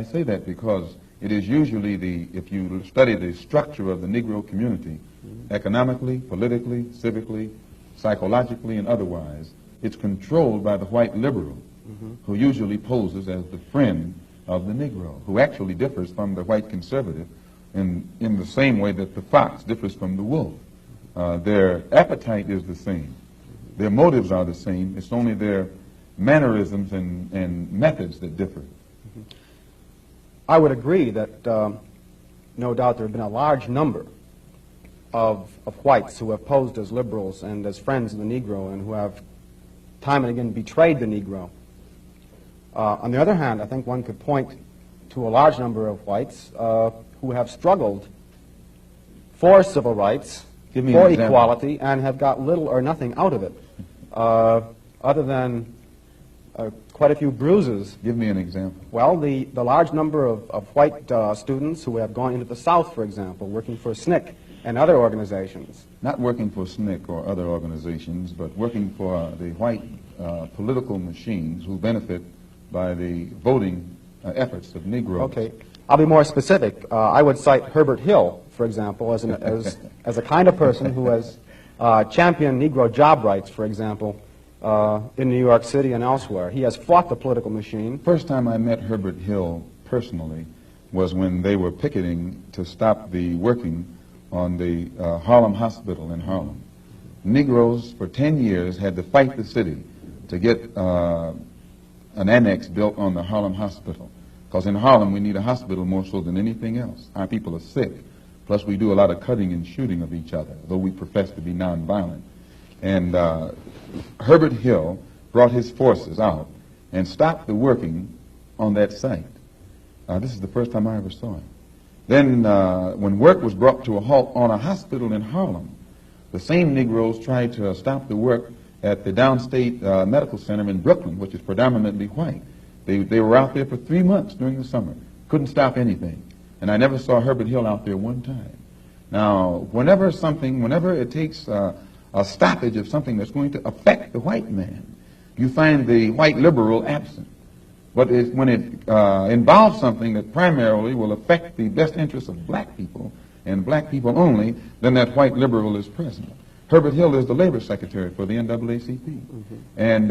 I say that because it is usually if you study the structure of the Negro community, economically, politically, civically, psychologically, and otherwise, it's controlled by the white liberal, who usually poses as the friend of the Negro, who actually differs from the white conservative in the same way that the fox differs from the wolf. Their appetite is the same. Their motives are the same. It's only their mannerisms and methods that differ. I would agree that no doubt there have been a large number of whites who have posed as liberals and as friends of the Negro and who have time and again betrayed the Negro. On the other hand, I think one could point to a large number of whites who have struggled for civil rights, for equality, and have got little or nothing out of it, other than quite a few bruises. Give me an example. Well, the large number of white students who have gone into the South, for example, working for SNCC and other organizations. Not working for SNCC or other organizations, but working for the white political machines who benefit by the voting efforts of Negroes. Okay. I'll be more specific. I would cite Herbert Hill, for example, as a kind of person who has championed Negro job rights, for example, in New York City and elsewhere. He has fought the political machine. First time I met Herbert Hill personally was when they were picketing to stop the working on the Harlem Hospital in Harlem. Negroes for 10 years had to fight the city to get an annex built on the Harlem Hospital. Because in Harlem we need a hospital more so than anything else. Our people are sick. Plus we do a lot of cutting and shooting of each other, though we profess to be nonviolent. And Herbert Hill brought his forces out and stopped the working on that site. This is the first time I ever saw him. Then when work was brought to a halt on a hospital in Harlem, the same Negroes tried to stop the work at the Downstate Medical Center in Brooklyn, which is predominantly white. They were out there for 3 months during the summer. Couldn't stop anything. And I never saw Herbert Hill out there one time. Now, whenever it takes a stoppage of something that's going to affect the white man, you find the white liberal absent. But when it involves something that primarily will affect the best interests of black people, and black people only, then that white liberal is present. Herbert Hill is the labor secretary for the NAACP. And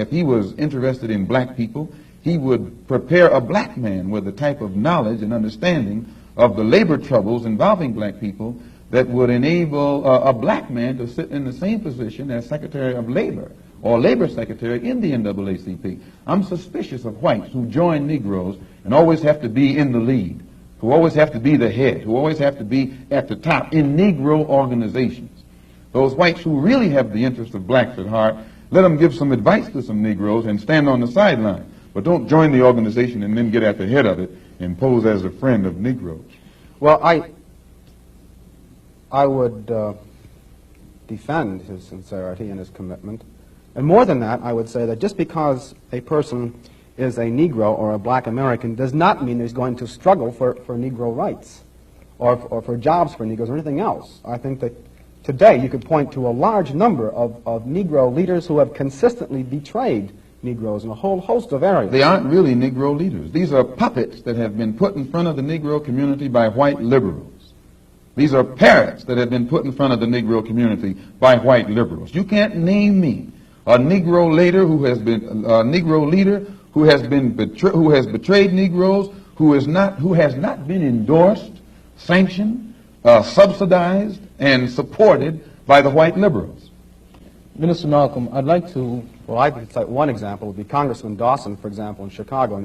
if he was interested in black people, he would prepare a black man with the type of knowledge and understanding of the labor troubles involving black people that would enable a black man to sit in the same position as Secretary of Labor or Labor Secretary in the NAACP. I'm suspicious of whites who join Negroes and always have to be in the lead, who always have to be the head, who always have to be at the top in Negro organizations. Those whites who really have the interest of blacks at heart, let them give some advice to some Negroes and stand on the sideline. But don't join the organization and then get at the head of it and pose as a friend of Negroes. Well, I would defend his sincerity and his commitment. And more than that, I would say that just because a person is a Negro or a black American does not mean he's going to struggle for Negro rights or for jobs for Negroes or anything else. I think that today you could point to a large number of Negro leaders who have consistently betrayed Negroes in a whole host of areas. They aren't really Negro leaders. These are puppets that have been put in front of the Negro community by white liberals. These are parrots that have been put in front of the Negro community by white liberals. You can't name me a Negro leader who has betrayed Negroes, who has not been endorsed, sanctioned, subsidized, and supported by the white liberals. Minister Malcolm, I'd like to... Well, I could cite one example would be Congressman Dawson, for example, in Chicago.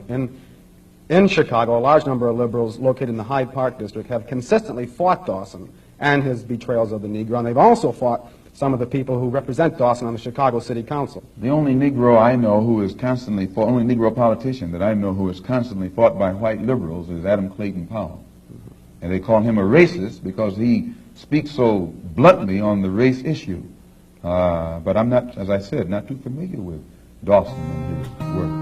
In Chicago, a large number of liberals located in the Hyde Park district have consistently fought Dawson and his betrayals of the Negro, and they've also fought some of the people who represent Dawson on the Chicago City Council. The only Negro I know who is constantly fought, only Negro politician that I know who is constantly fought by white liberals is Adam Clayton Powell. And they call him a racist because he speaks so bluntly on the race issue. But I'm not, as I said, not too familiar with Dawson and his work.